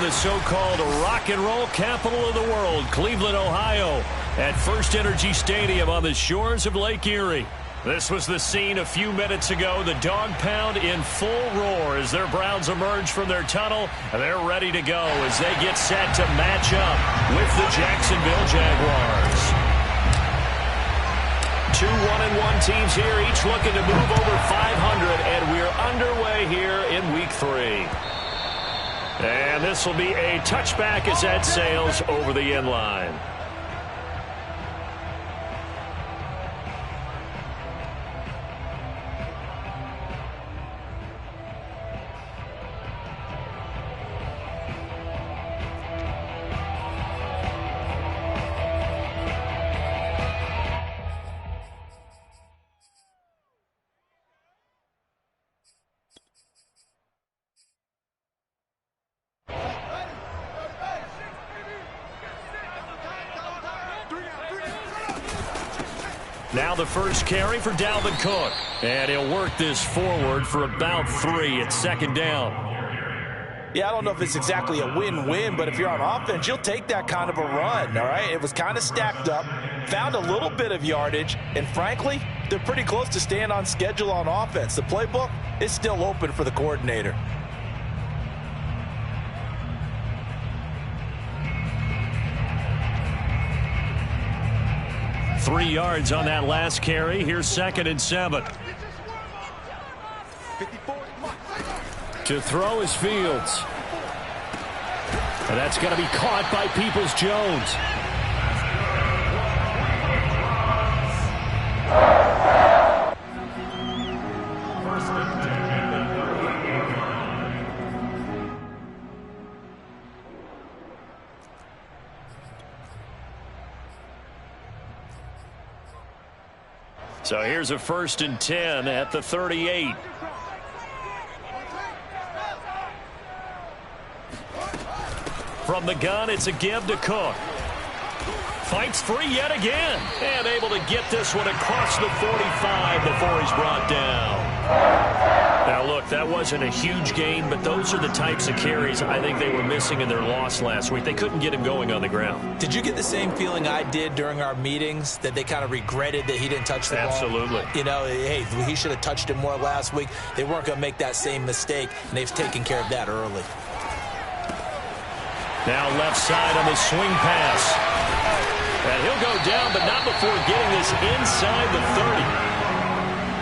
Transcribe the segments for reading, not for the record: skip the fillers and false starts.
the so-called rock and roll capital of the world, Cleveland, Ohio, at First Energy Stadium on the shores of Lake Erie. This was the scene a few minutes ago. The dog pound in full roar as their Browns emerge from their tunnel. They're ready to go as they get set to match up with the Jacksonville Jaguars. Two 1-1 teams here, each looking to move over 500, and we're underway here in Week 3. And this will be a touchback as that sails over the end line. Now the first carry for Dalvin Cook. And he'll work this forward for about 3 at second down. Yeah, I don't know if it's exactly a win-win, but if you're on offense, you'll take that kind of a run, all right? It was kind of stacked up, found a little bit of yardage, and frankly, they're pretty close to staying on schedule on offense. The playbook is still open for the coordinator. 3 yards on that last carry. Here's 2nd and 7. To throw is Fields. And that's going to be caught by Peoples-Jones. So here's a 1st and 10 at the 38. From the gun, it's a give to Cook. Fights free yet again. And able to get this one across the 45 before he's brought down. Now, look, that wasn't a huge gain, but those are the types of carries I think they were missing in their loss last week. They couldn't get him going on the ground. Did you get the same feeling I did during our meetings, that they kind of regretted that he didn't touch the ball? Absolutely. You know, hey, he should have touched it more last week. They weren't going to make that same mistake, and they've taken care of that early. Now left side on the swing pass. And he'll go down, but not before getting this inside the 30.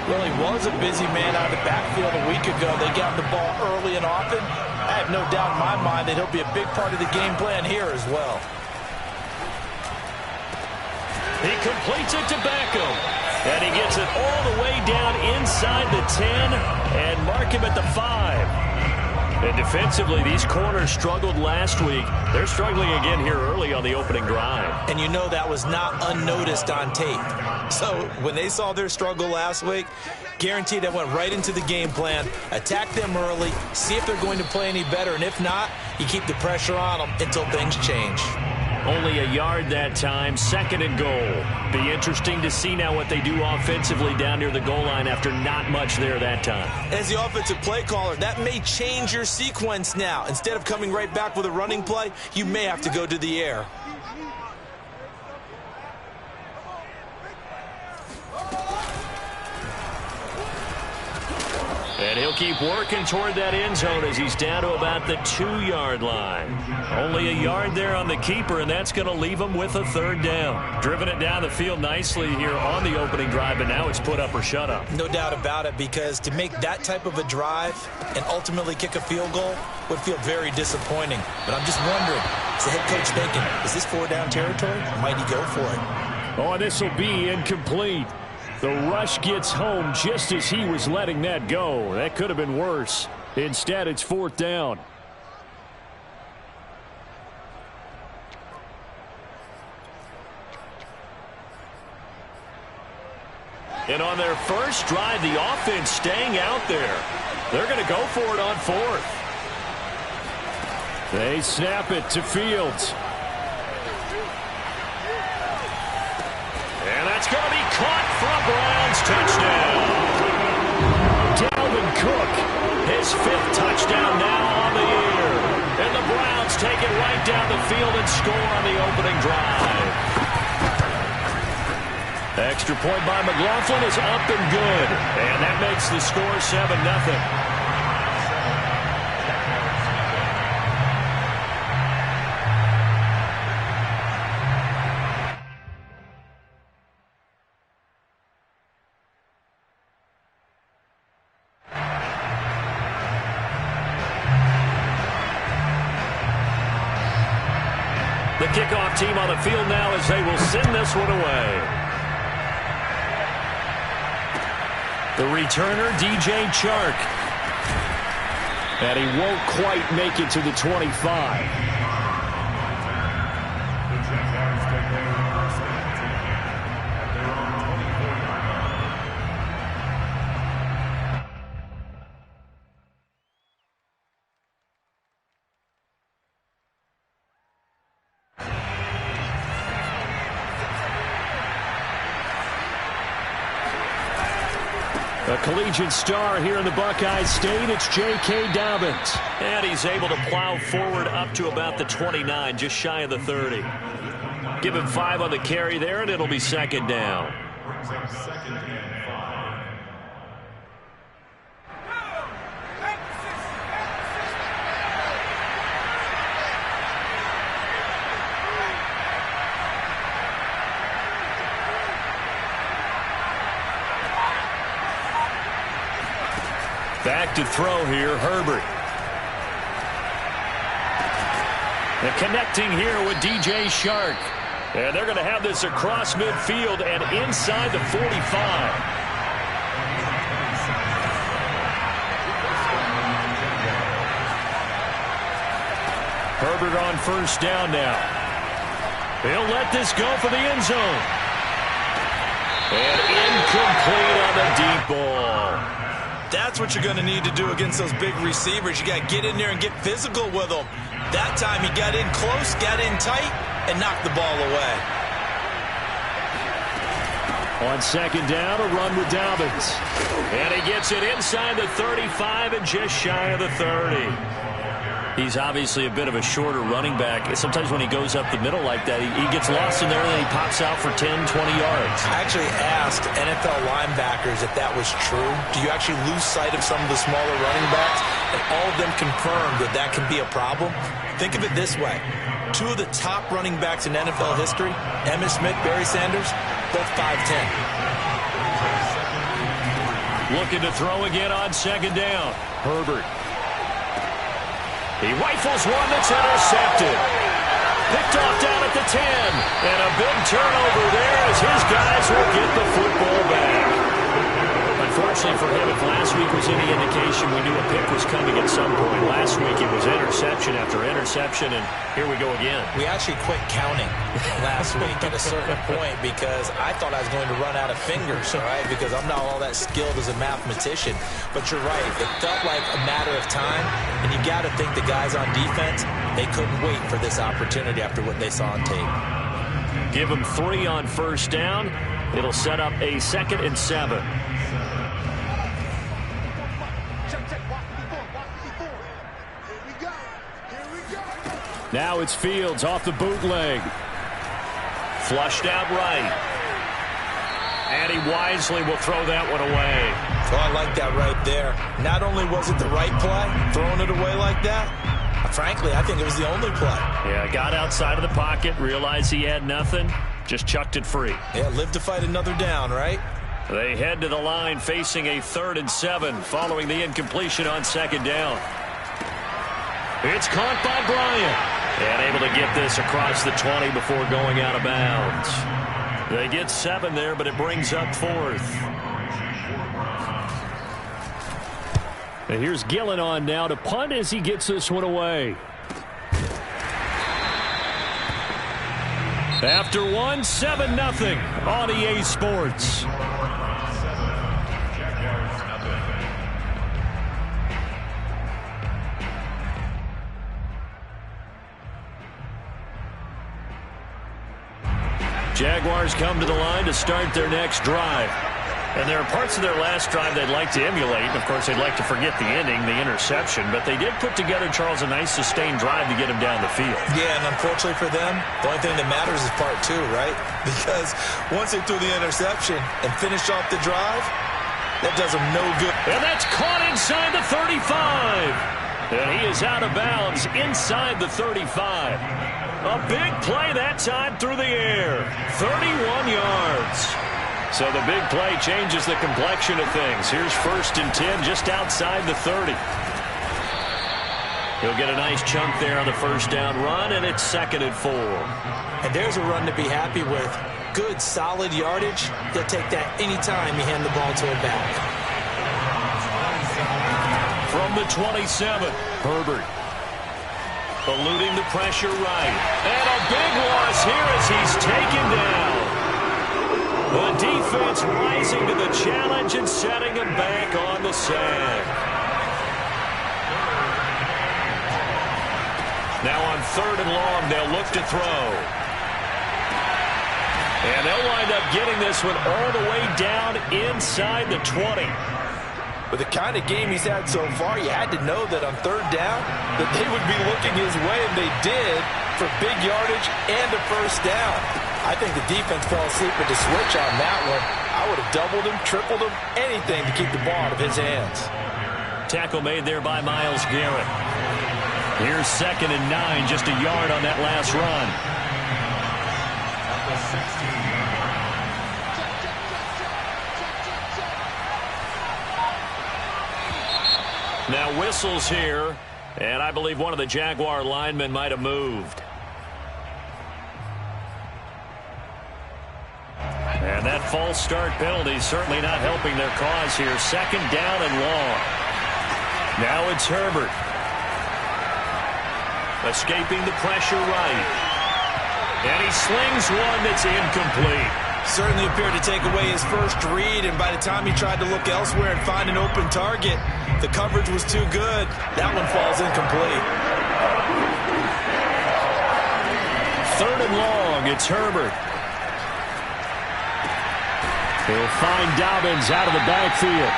Well, he was a busy man out of the backfield a week ago. They got the ball early and often. I have no doubt in my mind that he'll be a big part of the game plan here as well. He completes it to Beckham. And he gets it all the way down inside the 10 and mark him at the 5. And defensively, these corners struggled last week. They're struggling again here early on the opening drive. And you know that was not unnoticed on tape. So when they saw their struggle last week, guaranteed that went right into the game plan. Attack them early, see if they're going to play any better. And if not, you keep the pressure on them until things change. Only a yard that time, 2nd and goal. Be interesting to see now what they do offensively down near the goal line after not much there that time. As the offensive play caller, that may change your sequence now. Instead of coming right back with a running play, you may have to go to the air. And he'll keep working toward that end zone as he's down to about the 2-yard line. Only a yard there on the keeper, and that's going to leave him with a 3rd down. Driven it down the field nicely here on the opening drive, but now it's put up or shut up. No doubt about it, because to make that type of a drive and ultimately kick a field goal would feel very disappointing. But I'm just wondering, is the head coach thinking, is this 4-down territory, or might he go for it? Oh, this will be incomplete. The rush gets home just as he was letting that go. That could have been worse. Instead, it's 4th down. And on their first drive, the offense staying out there. They're going to go for it on 4th. They snap it to Fields. And that's going to be caught for a Browns touchdown. Dalvin Cook, his 5th touchdown now on the year. And the Browns Jaguars take it right down the field and score on the opening drive. Extra point by McLaughlin is up and good. And that makes the score 7-0. The kickoff team on the field now as they will send this one away. The returner, DJ Chark. And he won't quite make it to the 25. A collegiate star here in the Buckeye State, it's J.K. Dobbins. And he's able to plow forward up to about the 29, just shy of the 30. Give him 5 on the carry there, and it'll be second down. Back to throw here, Herbert. And connecting here with DJ Chark. And they're going to have this across midfield and inside the 45. Herbert on first down now. He'll let this go for the end zone. And incomplete on the deep ball. That's what you're going to need to do against those big receivers. You got to get in there and get physical with them. That time he got in close, got in tight, and knocked the ball away. On second down, a run with Dobbins. And he gets it inside the 35 and just shy of the 30. He's obviously a bit of a shorter running back. Sometimes when he goes up the middle like that, he gets lost in there and then he pops out for 10, 20 yards. I actually asked NFL linebackers if that was true. Do you actually lose sight of some of the smaller running backs? And all of them confirmed that that can be a problem. Think of it this way. 2 of the top running backs in NFL history, Emmitt Smith, Barry Sanders, both 5'10". Looking to throw again on second down. Herbert. He rifles one that's intercepted. Picked off down at the 10. And a big turnover there as his guys will get the football back. Unfortunately for him, if last week was any indication, we knew a pick was coming at some point. Last week it was interception after interception, and here we go again. We actually quit counting last week at a certain point because I thought I was going to run out of fingers, all right, because I'm not all that skilled as a mathematician. But you're right. It felt like a matter of time, and you got to think the guys on defense, they couldn't wait for this opportunity after what they saw on tape. Give them 3 on first down. It'll set up a 2nd and 7. Now it's Fields off the bootleg. Flushed out right. And he wisely will throw that one away. Oh, I like that right there. Not only was it the right play, throwing it away like that, frankly, I think it was the only play. Yeah, got outside of the pocket, realized he had nothing, just chucked it free. Yeah, live to fight another down, right? They head to the line facing a 3rd and 7 following the incompletion on second down. It's caught by Bryant. And able to get this across the 20 before going out of bounds. They get 7 there, but it brings up 4th. And here's Gillen on now to punt as he gets this one away. After 1, 7-0 on EA Sports. Jaguars come to the line to start their next drive. And there are parts of their last drive they'd like to emulate. And, of course, they'd like to forget the ending, the interception. But they did put together, Charles, a nice sustained drive to get him down the field. Yeah, and unfortunately for them, the only thing that matters is part two, right? Because once they threw the interception and finished off the drive, that does them no good. And that's caught inside the 35. And he is out of bounds inside the 35. A big play that time through the air. 31 yards. So the big play changes the complexion of things. Here's 1st and 10 just outside the 30. He'll get a nice chunk there on the first down run, and it's 2nd and 4. And there's a run to be happy with. Good, solid yardage. They'll take that anytime you hand the ball to a back. From the 27, Herbert. Eluding the pressure right. And a big loss here as he's taken down. The defense rising to the challenge and setting him back on the sack. Now on 3rd and long, they'll look to throw. And they'll wind up getting this one all the way down inside the 20. With the kind of game he's had so far, you had to know that on 3rd down that they would be looking his way, and they did, for big yardage and a first down. I think the defense fell asleep at the switch on that one. I would have doubled him, tripled him, anything to keep the ball out of his hands. Tackle made there by Myles Garrett. Here's 2nd and 9, just a yard on that last run. Now whistles here, and I believe one of the Jaguar linemen might have moved. And that false start penalty certainly not helping their cause here. 2nd down and long. Now it's Herbert. Escaping the pressure right. And he slings one that's incomplete. Certainly appeared to take away his first read, and by the time he tried to look elsewhere and find an open target, the coverage was too good. That one falls incomplete. 3rd and long, it's Herbert. He'll find Dobbins out of the backfield.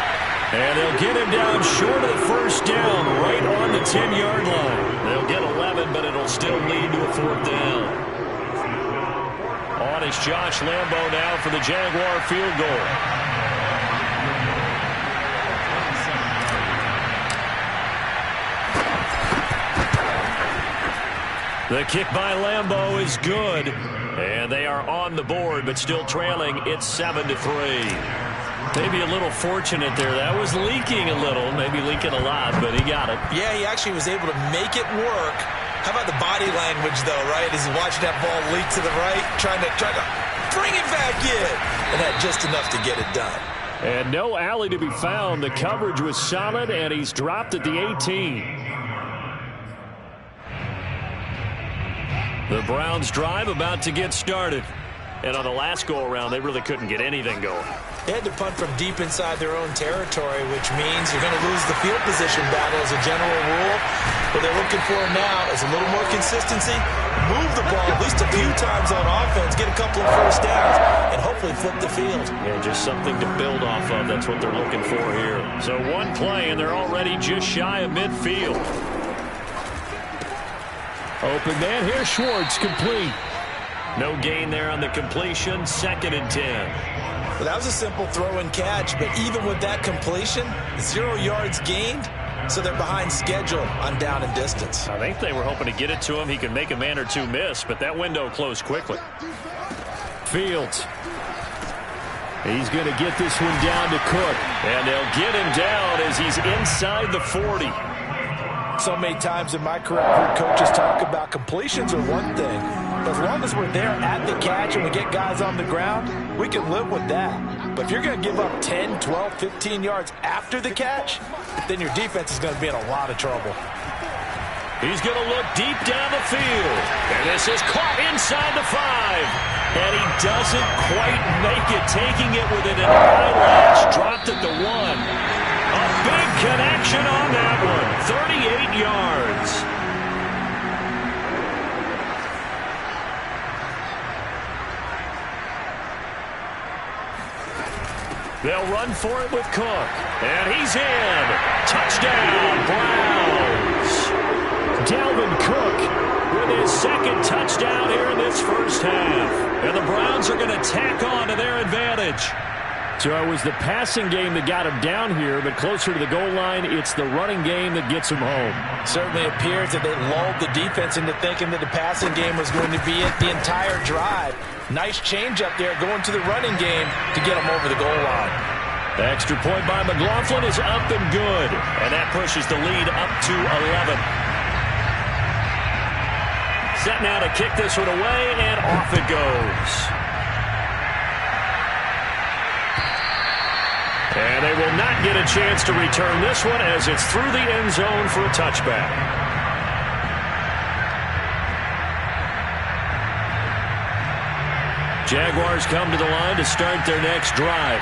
And they'll get him down short of the first down, right on the 10-yard line. They'll get 11, but it'll still lead to a 4th down. On is Josh Lambo now for the Jaguar field goal. The kick by Lambo is good. And they are on the board, but still trailing. It's 7-3. Maybe a little fortunate there. That was leaking a little, maybe leaking a lot, but he got it. Yeah, he actually was able to make it work. How about the body language, though, right? As he's watching that ball leak to the right, trying to bring it back in. And had just enough to get it done. And no alley to be found. The coverage was solid, and he's dropped at the 18. The Browns drive about to get started. And on the last go-around, they really couldn't get anything going. They had to punt from deep inside their own territory, which means you're going to lose the field position battle as a general rule. What they're looking for now is a little more consistency, move the ball at least a few times on offense, get a couple of first downs, and hopefully flip the field. Yeah, just something to build off of. That's what they're looking for here. So one play, and they're already just shy of midfield. Open man here, Schwartz, complete. No gain there on the completion, 2nd and 10. Well, that was a simple throw and catch, but even with that completion, 0 yards gained, so they're behind schedule on down and distance. I think they were hoping to get it to him. He could make a man or two miss, but that window closed quickly. Fields. He's going to get this one down to Cook, and they'll get him down as he's inside the 40. So many times in my career, I've heard coaches talk about completions are one thing. But as long as we're there at the catch and we get guys on the ground, we can live with that. But if you're going to give up 10, 12, 15 yards after the catch, then your defense is going to be in a lot of trouble. He's going to look deep down the field. And this is caught inside the 5. And he doesn't quite make it, taking it within an eyelash. Dropped at the 1. A big connection on that one. 38 yards. They'll run for it with Cook. And he's in. Touchdown, Browns. Dalvin Cook with his second touchdown here in this first half. And the Browns are going to tack on to their advantage. So it was the passing game that got him down here, but closer to the goal line, it's the running game that gets him home. Certainly appears that they lulled the defense into thinking that the passing game was going to be it the entire drive. Nice change up there going to the running game to get them over the goal line. The extra point by McLaughlin is up and good, and that pushes the lead up to 11. Set now to kick this one away, and off it goes. And they will not get a chance to return this one as it's through the end zone for a touchback. Jaguars come to the line to start their next drive.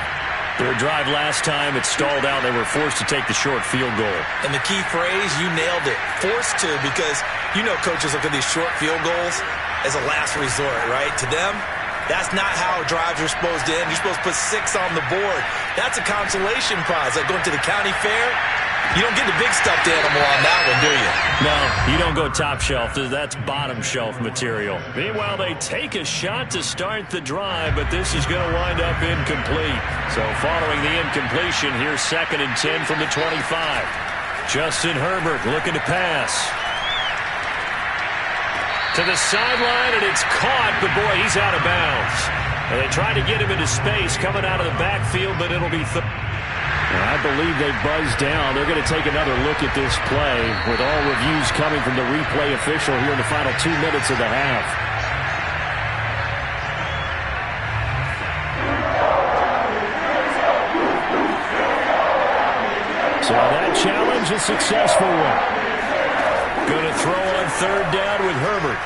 Their drive last time, it stalled out. They were forced to take the short field goal. And the key phrase, you nailed it. Forced to, because you know coaches look at these short field goals as a last resort, right? To them, that's not how drives are supposed to end. You're supposed to put 6 on the board. That's a consolation prize. Like going to the county fair, you don't get the big stuffed animal on that one, do you? No, you don't go top shelf. That's bottom shelf material. Meanwhile, they take a shot to start the drive, but this is going to wind up incomplete. So following the incompletion, here's 2nd and 10 from the 25. Justin Herbert looking to pass. To the sideline, and it's caught, but boy, he's out of bounds. And they try to get him into space coming out of the backfield, but it'll be I believe they've buzzed down. They're going to take another look at this play with all reviews coming from the replay official here in the final 2 minutes of the half. So that challenge is a successful one. Going to throw on 3rd down with Herbert.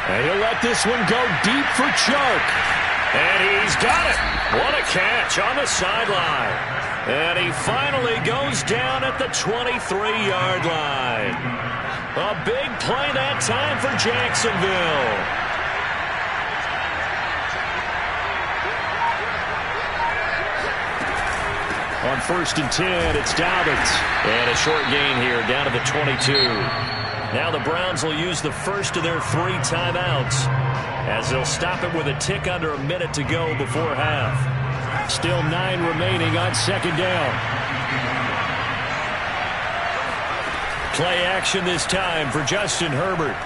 And he'll let this one go deep for Chark. And he's got it. What a catch on the sideline. And he finally goes down at the 23-yard line. A big play that time for Jacksonville. On 1st and 10, it's Dobbins. And a short gain here down to the 22. Now the Browns will use the first of their 3 timeouts as they'll stop it with a tick under a minute to go before half. Still 9 remaining on 2nd down. Play action this time for Justin Herbert.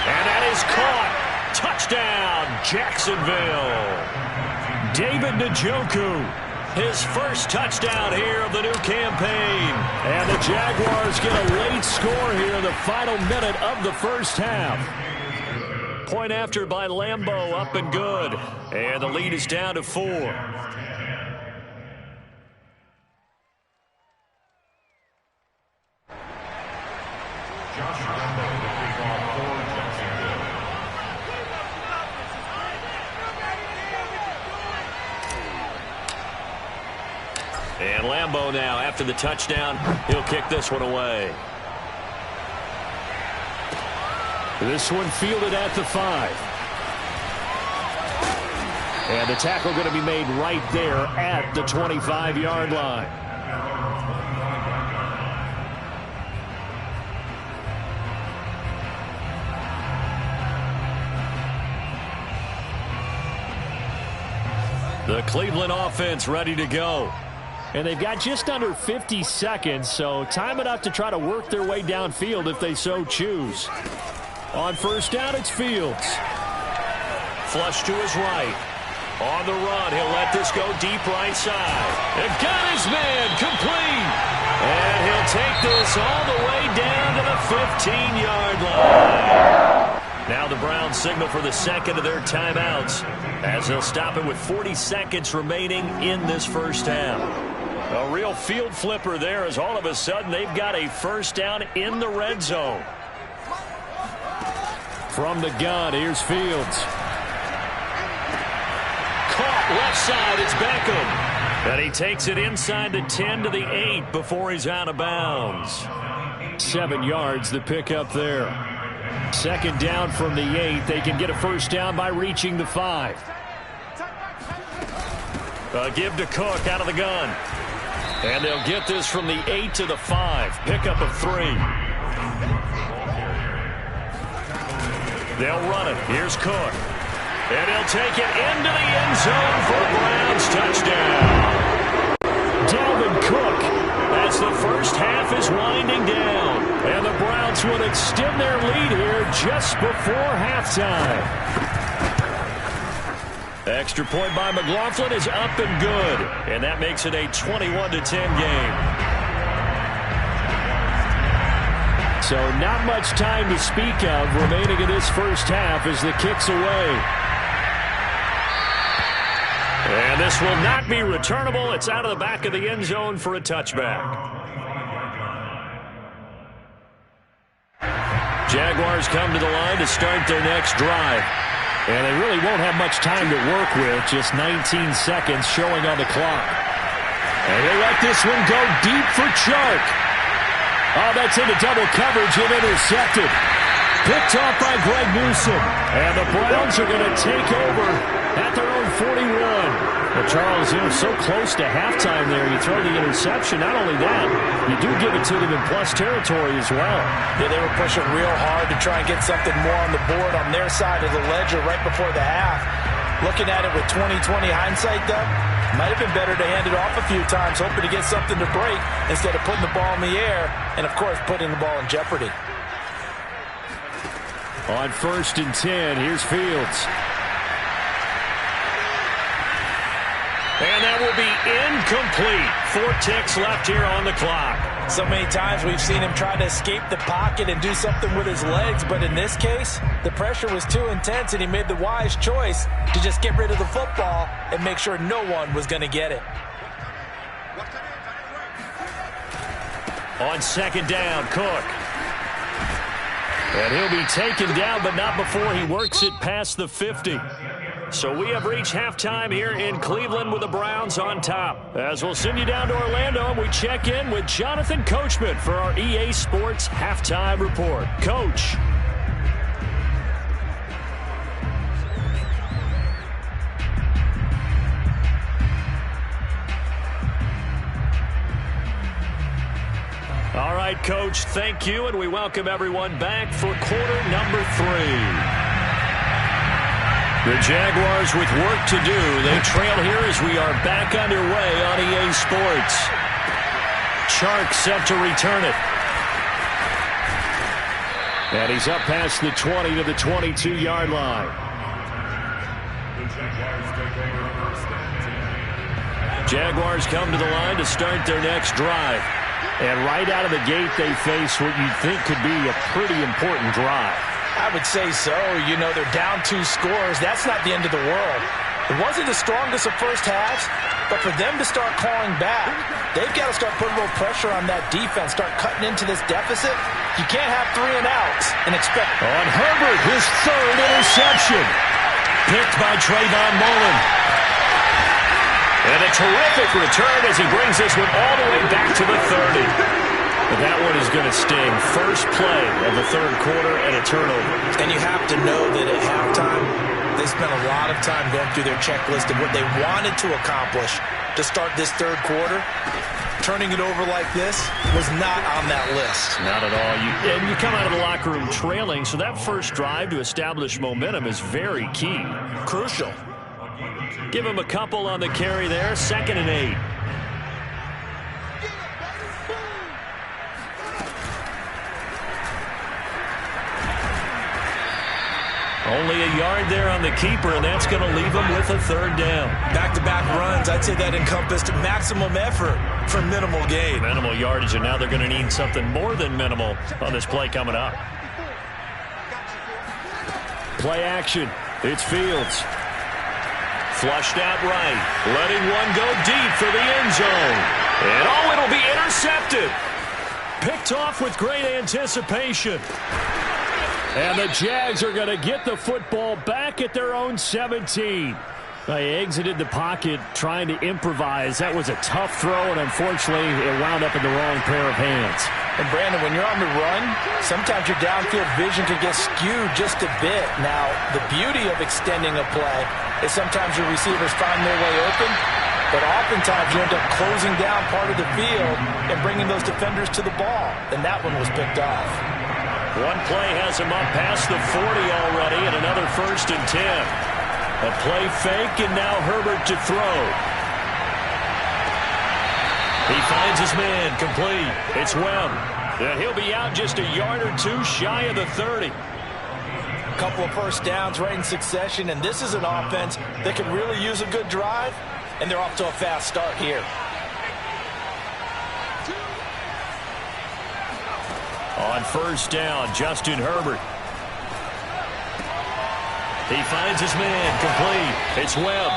And that is caught. Touchdown, Jacksonville. David Njoku, his first touchdown here of the new campaign. And the Jaguars get a late score here in the final minute of the first half. Point after by Lambeau, up and good. And the lead is down to 4. And Lambeau now, after the touchdown, he'll kick this one away. This one fielded at the 5. And the tackle going to be made right there at the 25-yard line. The Cleveland offense ready to go. And they've got just under 50 seconds, so time enough to try to work their way downfield if they so choose. On 1st down, it's Fields. Flush to his right. On the run, he'll let this go deep right side. And got his man complete. And he'll take this all the way down to the 15-yard line. Now the Browns signal for the second of their timeouts as they'll stop it with 40 seconds remaining in this first half. A real field flipper there as all of a sudden they've got a first down in the red zone. From the gun, here's Fields. Caught left side, it's Beckham. And he takes it inside the 10 to the 8 before he's out of bounds. 7 yards, the pickup there. 2nd down from the 8. They can get a first down by reaching the 5. Give to Cook out of the gun. And they'll get this from the 8 to the 5. Pickup of 3. They'll run it. Here's Cook. And he'll take it into the end zone for a Browns touchdown. Dalvin Cook as the first half is winding down. And the Browns will extend their lead here just before halftime. Extra point by McLaughlin is up and good. And that makes it a 21-10 game. So not much time to speak of remaining in this first half as the kick's away. And this will not be returnable. It's out of the back of the end zone for a touchback. Jaguars come to the line to start their next drive. And they really won't have much time to work with, just 19 seconds showing on the clock. And they let this one go deep for Chark. Oh, that's into double coverage and intercepted. Picked off by Greg Newsome. And the Browns are going to take over at their own 41. Well, Charles, so close to halftime there. You throw the interception. Not only that, you do give it to them in plus territory as well. Yeah, they were pushing real hard to try and get something more on the board on their side of the ledger right before the half. Looking at it with 20/20 hindsight, though, might have been better to hand it off a few times, hoping to get something to break instead of putting the ball in the air and, of course, putting the ball in jeopardy. On 1st and 10, here's Fields. And that will be incomplete. 4 ticks left here on the clock. So many times we've seen him try to escape the pocket and do something with his legs, but in this case, the pressure was too intense and he made the wise choice to just get rid of the football and make sure no one was going to get it. On 2nd down, Cook. And he'll be taken down, but not before he works it past the 50. So we have reached halftime here in Cleveland with the Browns on top. As we'll send you down to Orlando, and we check in with Jonathan Coachman for our EA Sports Halftime Report. Coach. All right, Coach, thank you, and we welcome everyone back for quarter number 3. The Jaguars with work to do. They trail here as we are back underway on EA Sports. Chark set to return it. And he's up past the 20 to the 22-yard line. Jaguars come to the line to start their next drive. And right out of the gate, they face what you'd think could be a pretty important drive. I would say so. You know, they're down 2 scores. That's not the end of the world. It wasn't the strongest of first halves, but for them to start clawing back, they've got to start putting a little pressure on that defense, start cutting into this deficit. You can't have 3 and outs and expect... On Herbert, his 3rd interception. Picked by Trayvon Mullen. And a terrific return as he brings this one all the way back to the 30. But that one is going to sting. First play of the 3rd quarter and a turnover. And you have to know that at halftime, they spent a lot of time going through their checklist of what they wanted to accomplish to start this 3rd quarter. Turning it over like this was not on that list. Not at all. You come out of the locker room trailing, so that first drive to establish momentum is very key. Crucial. Give him a couple on the carry there. 2nd and 8. Only a yard there on the keeper, and that's going to leave him with a 3rd down. Back-to-back runs, I'd say that encompassed maximum effort for minimal gain. Minimal yardage, and now they're going to need something more than minimal on this play coming up. Play action. It's Fields. Flushed out right. Letting one go deep for the end zone. And it'll be intercepted. Picked off with great anticipation. And the Jags are going to get the football back at their own 17. They exited the pocket trying to improvise. That was a tough throw, and unfortunately, it wound up in the wrong pair of hands. And, Brandon, when you're on the run, sometimes your downfield vision can get skewed just a bit. Now, the beauty of extending a play is sometimes your receivers find their way open, But oftentimes you end up closing down part of the field and bringing those defenders to the ball. And that one was picked off. One play has him up past the 40 already, and another 1st and 10. A play fake, and now Herbert to throw. He finds his man, complete. It's Webb. And he'll be out just a yard or two shy of the 30. A couple of first downs right in succession, and this is an offense that can really use a good drive, and they're off to a fast start here. On first down, Justin Herbert. He finds his man, complete. It's Webb.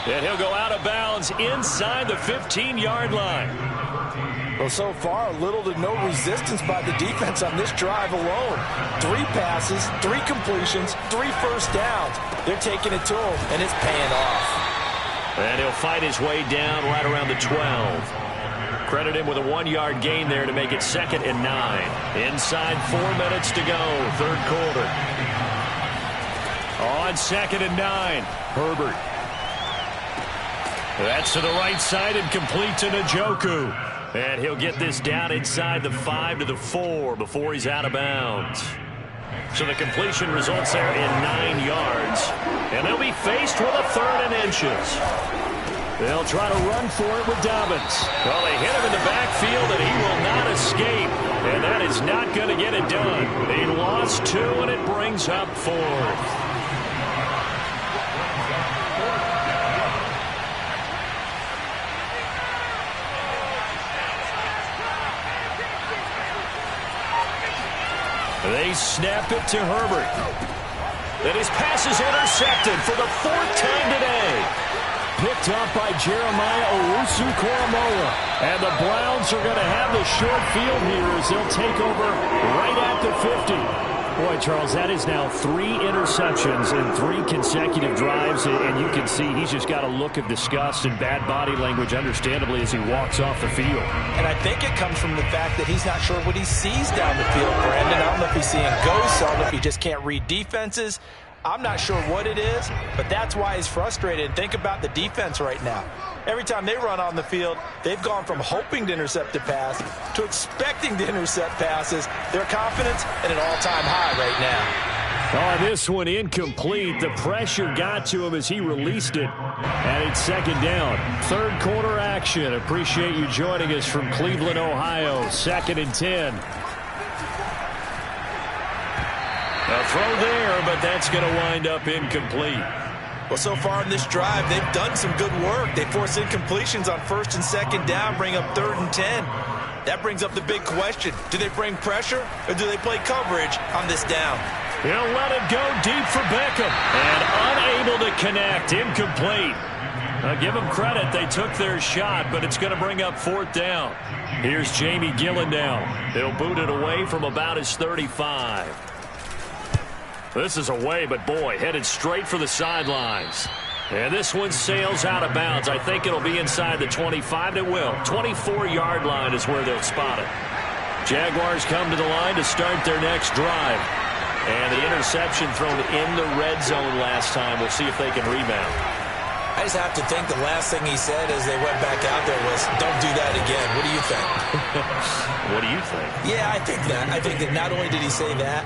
And he'll go out of bounds inside the 15-yard line. Well, so far, little to no resistance by the defense on this drive alone. 3 passes, 3 completions, 3 first downs. They're taking it to him, and it's paying off. And he'll fight his way down right around the 12. Credit him with a 1-yard gain there to make it 2nd and 9. Inside 4 minutes to go, 3rd quarter. On 2nd and 9, Herbert. That's to the right side and complete to Njoku. And he'll get this down inside the 5 to the 4 before he's out of bounds. So the completion results there in 9 yards. And they'll be faced with a 3rd and inches. They'll try to run for it with Dobbins. Well, they hit him in the backfield, and he will not escape. And that is not going to get it done. They lost 2, and it brings up 4th. They snap it to Herbert. And his pass is intercepted for the 4th time today. Picked up by Jeremiah Owusu-Koramoah. And the Browns are going to have the short field here as they'll take over right at the 50. Boy, Charles, that is now 3 interceptions in 3 consecutive drives, and you can see he's just got a look of disgust and bad body language, understandably, as he walks off the field. And I think it comes from the fact that he's not sure what he sees down the field, Brandon. I don't know if he's seeing ghosts. I don't know if he just can't read defenses. I'm not sure what it is, but that's why he's frustrated. And think about the defense right now. Every time they run on the field, they've gone from hoping to intercept a pass to expecting to intercept passes. Their confidence at an all-time high right now. Oh, this one incomplete. The pressure got to him as he released it. And it's 2nd down. 3rd quarter action. Appreciate you joining us from Cleveland, Ohio. 2nd and 10. A throw there, but that's going to wind up incomplete. Well, so far in this drive, they've done some good work. They force incompletions on 1st and 2nd down, bring up 3rd and 10. That brings up the big question. Do they bring pressure, or do they play coverage on this down? He'll let it go deep for Beckham. And unable to connect, incomplete. Give them credit. They took their shot, but it's going to bring up 4th down. Here's Jamie Gillen now. They'll boot it away from about his 35. This is away, but boy, headed straight for the sidelines. And this one sails out of bounds. I think it'll be inside the 25. It will. 24-yard line is where they'll spot it. Jaguars come to the line to start their next drive. And the interception thrown in the red zone last time. We'll see if they can rebound. I just have to think the last thing he said as they went back out there was, don't do that again. What do you think? What do you think? Yeah, I think that. I think that not only did he say that,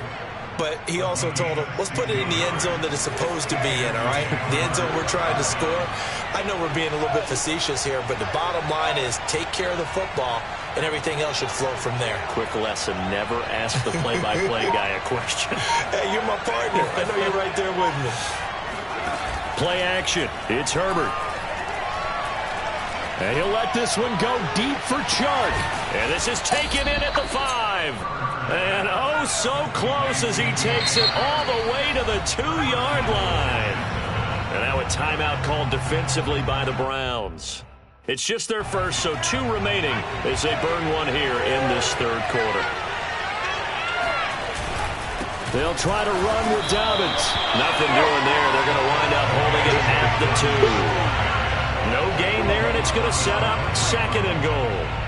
but he also told him, let's put it in the end zone that it's supposed to be in, all right? The end zone we're trying to score. I know we're being a little bit facetious here, but the bottom line is take care of the football, and everything else should flow from there. Quick lesson, never ask the play-by-play guy a question. Hey, you're my partner. I know you're right there with me. Play action. It's Herbert. And he'll let this one go deep for Chark. And this is taken in at the 5. And oh, so close as he takes it all the way to the 2-yard line. And now a timeout called defensively by the Browns. It's just their first, so 2 remaining as they burn one here in this 3rd quarter. They'll try to run with Dobbins. Nothing doing there. They're going to wind up holding it at the 2. No gain there, and it's going to set up 2nd and goal.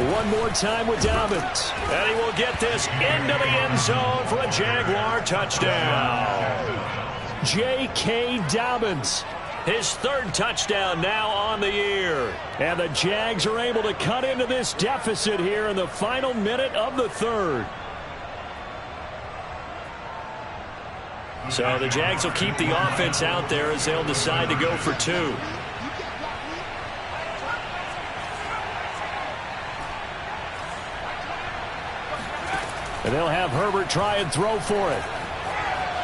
One more time with Dobbins. And he will get this into the end zone for a Jaguar touchdown. J.K. Dobbins. His third touchdown now on the year. And the Jags are able to cut into this deficit here in the final minute of the third. So the Jags will keep the offense out there as they'll decide to go for two. And they'll have Herbert try and throw for it.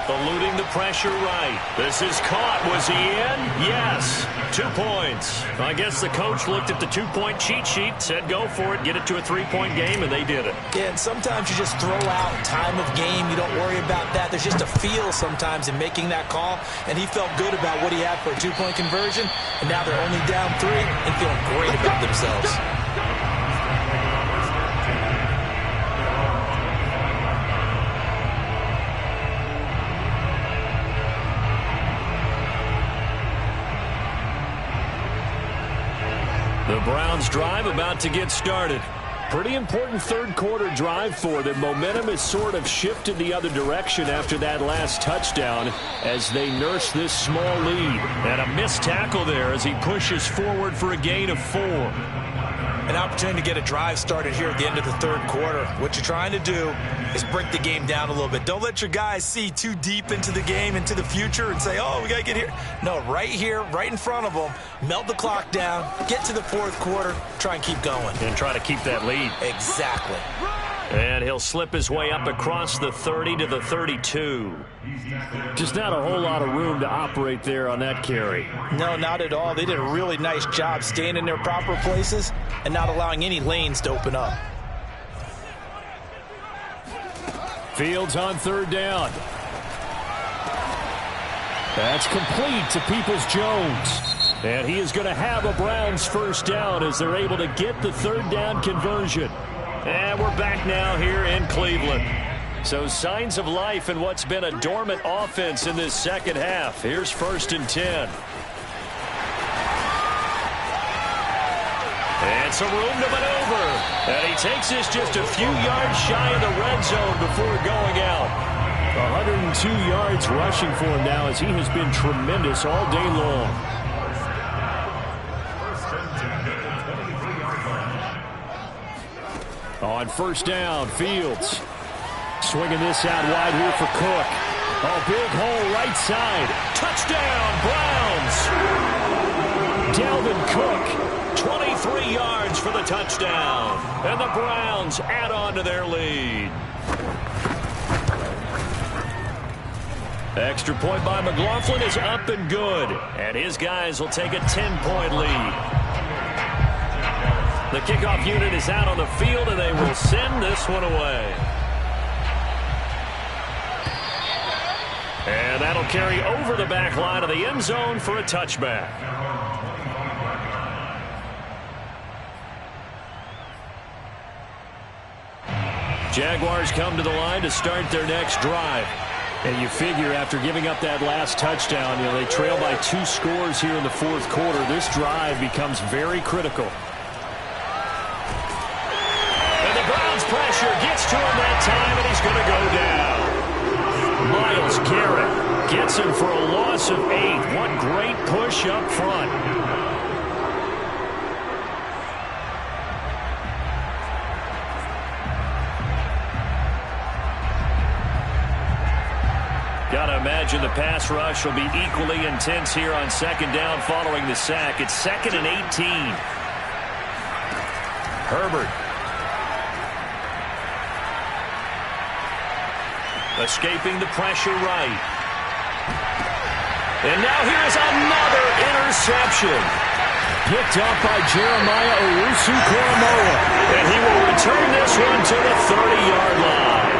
Eluding the pressure right. This is caught. Was he in? Yes. 2 points. I guess the coach looked at the two-point cheat sheet, said go for it, get it to a three-point game, and they did it. Yeah, and sometimes you just throw out time of game. You don't worry about that. There's just a feel sometimes in making that call, and he felt good about what he had for a two-point conversion, and now they're only down 3 and feeling great about themselves. The Browns drive about to get started. Pretty important third quarter drive for them. Momentum has sort of shifted the other direction after that last touchdown as they nurse this small lead. And a missed tackle there as he pushes forward for a gain of 4. An opportunity to get a drive started here at the end of the third quarter. What you're trying to do is break the game down a little bit. Don't let your guys see too deep into the game, into the future, and say, oh, we got to get here. No, right here, right in front of them, melt the clock down, get to the fourth quarter, try and keep going. And try to keep that lead. Exactly. And he'll slip his way up across the 30 to the 32. Just not a whole lot of room to operate there on that carry. No, not at all. They did a really nice job staying in their proper places and not allowing any lanes to open up. Fields on third down. That's complete to Peoples-Jones. And he is going to have a Browns first down as they're able to get the third down conversion. And we're back now here in Cleveland. So signs of life in what's been a dormant offense in this second half. Here's 1st and 10. And some room to maneuver. And he takes this just a few yards shy of the red zone before going out. 102 yards rushing for him now as he has been tremendous all day long. On first down, Fields. Swinging this out wide here for Cook. Oh, big hole right side. Touchdown, Browns. Dalvin Cook, 23 yards for the touchdown. And the Browns add on to their lead. Extra point by McLaughlin is up and good. And his guys will take a 10-point lead. The kickoff unit is out on the field, and they will send this one away. And that'll carry over the back line of the end zone for a touchback. Jaguars come to the line to start their next drive. And you figure after giving up that last touchdown, they trail by 2 scores here in the fourth quarter. This drive becomes very critical. Pressure gets to him that time, and he's going to go down. Myles Garrett gets him for a loss of 8. What great push up front. Got to imagine the pass rush will be equally intense here on second down following the sack. It's 2nd and 18. Herbert. Escaping the pressure right. And now here's another interception. Picked up by Jeremiah Owusu-Koramoah. And he will return this one to the 30-yard line.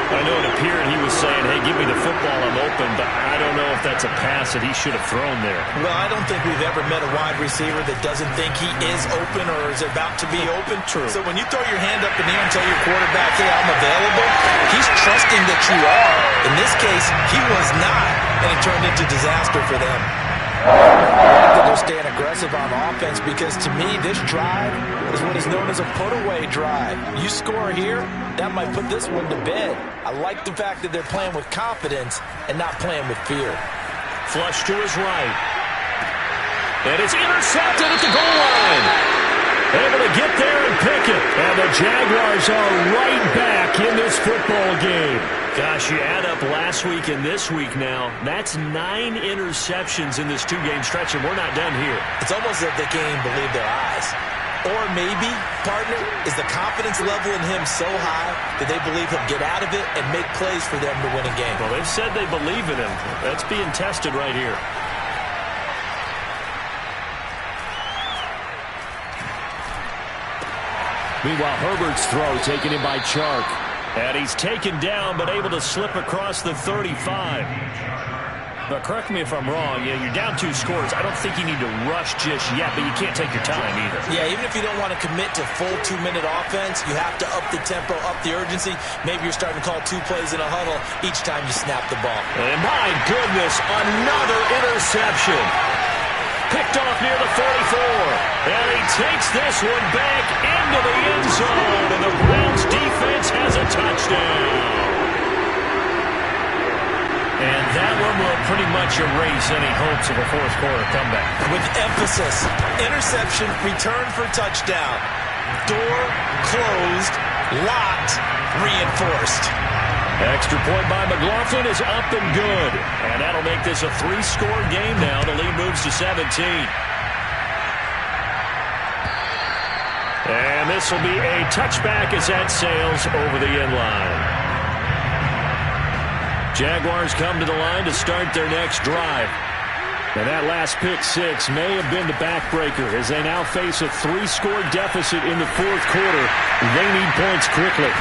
I know it appeared he was saying, hey, give me the football, I'm open, but I don't know if that's a pass that he should have thrown there. Well, I don't think we've ever met a wide receiver that doesn't think he is open or is about to be open. True. So when you throw your hand up in the air and tell your quarterback, hey, I'm available, he's trusting that you are. In this case, he was not, and it turned into disaster for them. they're staying aggressive on offense because, to me, this drive is what is known as a put-away drive. You score here, that might put this one to bed. I like the fact that they're playing with confidence and not playing with fear. Flush to his right. And it's intercepted at the goal line. Able to get there and pick it. And the Jaguars are right back in this football game. Gosh, you add up last week and this week now. That's 9 interceptions in this two-game stretch, and we're not done here. It's almost as if they can't even believe their eyes. Or maybe, partner, is the confidence level in him so high that they believe he'll get out of it and make plays for them to win a game. Well, they've said they believe in him. That's being tested right here. Meanwhile, Herbert's throw taken in by Chark. And he's taken down but able to slip across the 35. But correct me if I'm wrong, you're down 2 scores. I don't think you need to rush just yet, but you can't take your time either. Yeah, even if you don't want to commit to full 2-minute offense, you have to up the tempo, up the urgency. Maybe you're starting to call 2 plays in a huddle each time you snap the ball. And my goodness, another interception. Picked off near the 44. And he takes this one back into the end zone. And the Browns defense has a touchdown. And that one will pretty much erase any hopes of a fourth-quarter comeback. With emphasis, interception, return for touchdown. Door closed, locked, reinforced. Extra point by McLaughlin is up and good. And that'll make this a 3-score game now. The lead moves to 17. And this will be a touchback as that sails over the end line. Jaguars come to the line to start their next drive. And that last pick 6 may have been the backbreaker as they now face a 3-score deficit in the fourth quarter. They need points quickly.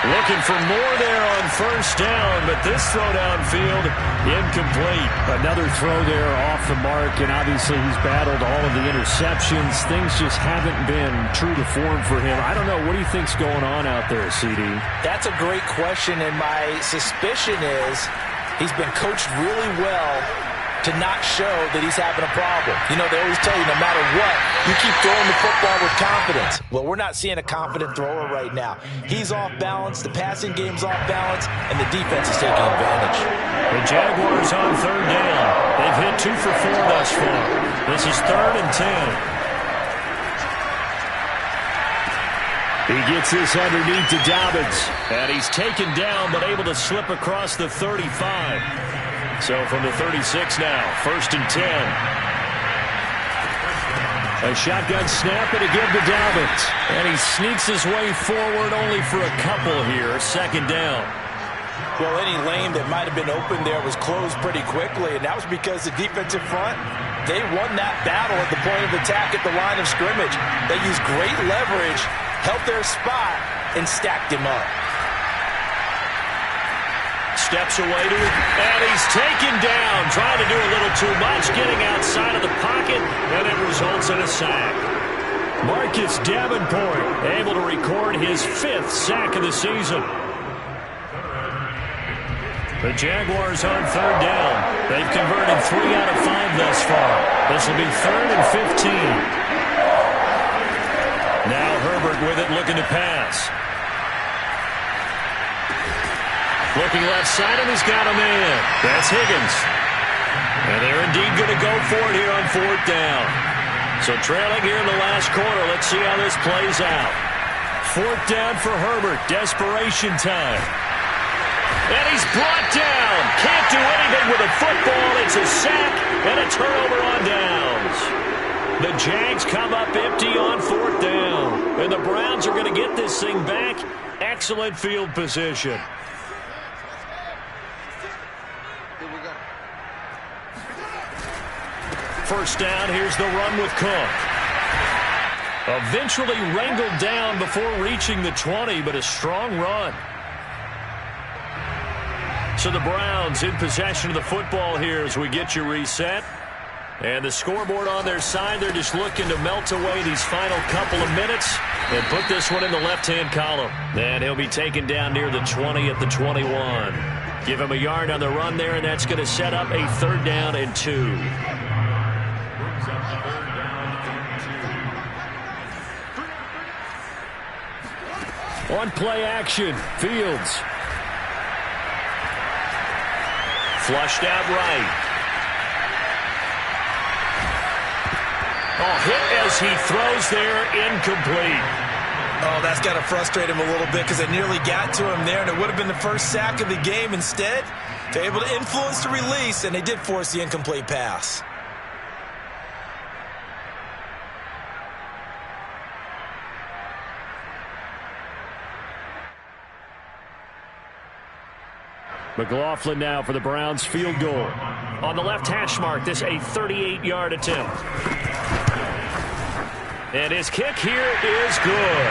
Looking for more there on first down, but this throw downfield, incomplete. Another throw there off the mark, and obviously he's battled all of the interceptions. Things just haven't been true to form for him. I don't know. What do you think's going on out there, CD? That's a great question, and my suspicion is he's been coached really well to not show that he's having a problem. You know, they always tell you no matter what, you keep throwing the football with confidence. Well, we're not seeing a confident thrower right now. He's off balance, the passing game's off balance, and the defense is taking advantage. The Jaguars on third down. They've hit 2 for 4 thus far. This is 3rd and 10. He gets this underneath to Dobbins, and he's taken down but able to slip across the 35. So from the 36 now, 1st and 10. A shotgun snap and a give to Dobbins. And he sneaks his way forward only for a couple here. 2nd down. Well, any lane that might have been open there was closed pretty quickly, and that was because the defensive front, they won that battle at the point of attack at the line of scrimmage. They used great leverage, held their spot, and stacked him up. Steps away to it, and he's taken down. Trying to do a little too much, getting outside of the pocket, and it results in a sack. Marcus Davenport able to record his 5th sack of the season. The Jaguars on 3rd down. They've converted 3 out of 5 thus far. This will be 3rd and 15. Now Herbert with it, looking to pass. Looking left side, and he's got a man. That's Higgins. And they're indeed going to go for it here on 4th down. So trailing here in the last quarter. Let's see how this plays out. 4th down for Herbert. Desperation time. And he's brought down. Can't do anything with a football. It's a sack and a turnover on downs. The Jags come up empty on 4th down. And the Browns are going to get this thing back. Excellent field position. First down, here's the run with Cook. Eventually wrangled down before reaching the 20, but a strong run. So the Browns in possession of the football here as we get you reset. And the scoreboard on their side, they're just looking to melt away these final couple of minutes and put this one in the left-hand column. And he'll be taken down near the 20 at the 21. Give him a yard on the run there, and that's going to set up a 3rd down and 2. On play action, Fields. Flushed out right. Oh, hit as he throws there, incomplete. Oh, that's got to frustrate him a little bit because they nearly got to him there, and it would have been the first sack of the game. Instead, they're able to influence the release, and they did force the incomplete pass. McLaughlin now for the Browns field goal. On the left hash mark, this a 38-yard attempt. And his kick here is good.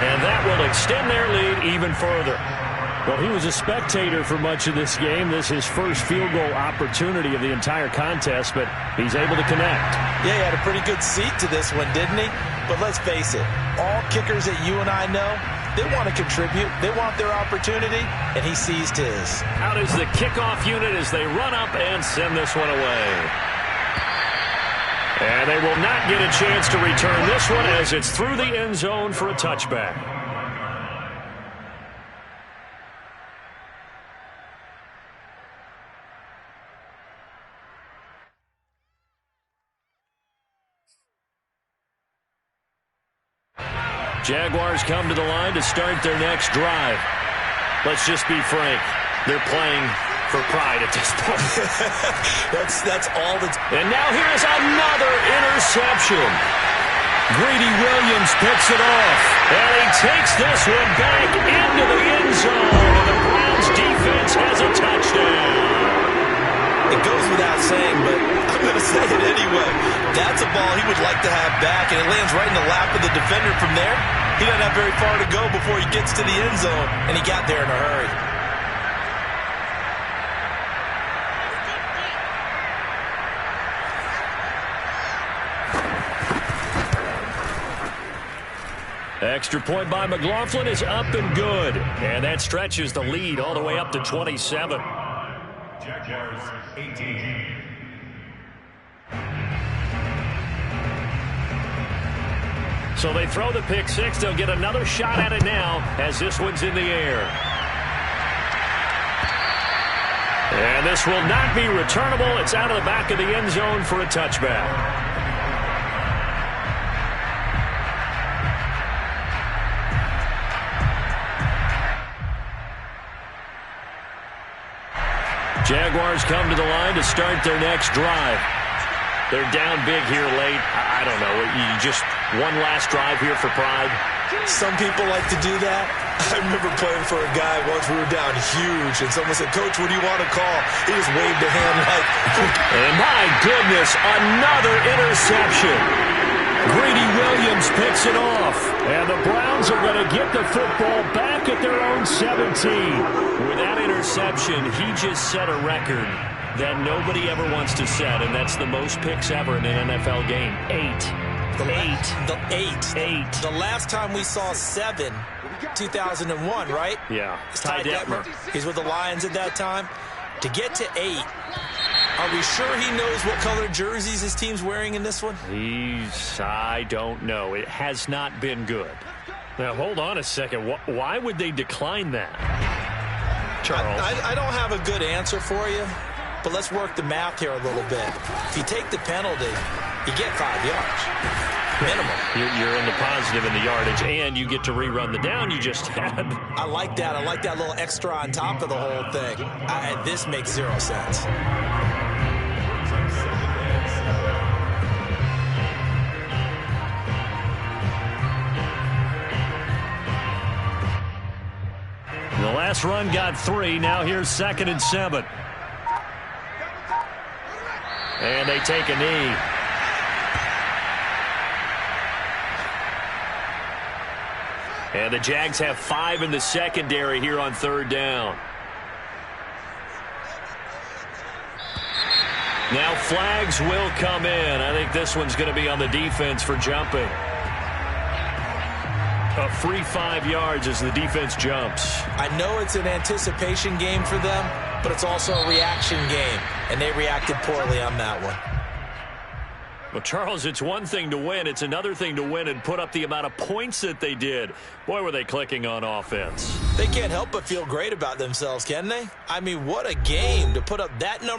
And that will extend their lead even further. Well, he was a spectator for much of this game. This is his first field goal opportunity of the entire contest, but he's able to connect. Yeah, he had a pretty good seat to this one, didn't he? But let's face it, all kickers that you and I know, they want to contribute. They want their opportunity, and he seized his. Out is the kickoff unit as they run up and send this one away. And they will not get a chance to return this one as it's through the end zone for a touchback. Jaguars come to the line to start their next drive. Let's just be frank. They're playing for pride at this point. that's all that's... And now here's another interception. Greedy Williams picks it off. And he takes this one back into the end zone. And the Browns defense has a touchdown. It goes without saying, but I'm going to say it anyway. That's a ball he would like to have back, and it lands right in the lap of the defender from there. He doesn't have very far to go before he gets to the end zone, and he got there in a hurry. Extra point by McLaughlin is up and good. And that stretches the lead all the way up to 27. Jaguars 18. So they throw the pick six. They'll get another shot at it now as this one's in the air. And this will not be returnable. It's out of the back of the end zone for a touchback. Jaguars come to the line to start their next drive. They're down big here late. I don't know. You just one last drive here for pride. Some people like to do that. I remember playing for a guy once. We were down huge, and someone said, "Coach, what do you want to call?" He just waved a hand like... And my goodness, another interception. Greedy Williams picks it off. And the Browns are going to get the football back at their own 17. With that interception, he just set a record that nobody ever wants to set, and that's the most picks ever in an NFL game. 8. The last time we saw 7, 2001, right? Yeah. It's Ty Detmer. He's with the Lions at that time. To get to 8, are we sure he knows what color jerseys his team's wearing in this one? I don't know. It has not been good. Now, hold on a second. Why would they decline that? Charles? I don't have a good answer for you, but let's work the math here a little bit. If you take the penalty, you get 5 yards. Minimum. You're in the positive in the yardage, and you get to rerun the down you just had. I like that. I like that little extra on top of the whole thing. This makes 0 sense. The last run got 3. Now here's 2nd and 7. And they take a knee. And the Jags have 5 in the secondary here on 3rd down. Now flags will come in. I think this one's going to be on the defense for jumping. A free 5 yards as the defense jumps. I know it's an anticipation game for them, but it's also a reaction game, and they reacted poorly on that one. Well, Charles, it's one thing to win. It's another thing to win and put up the amount of points that they did. Boy, were they clicking on offense. They can't help but feel great about themselves, can they? I mean, what a game to put up that number.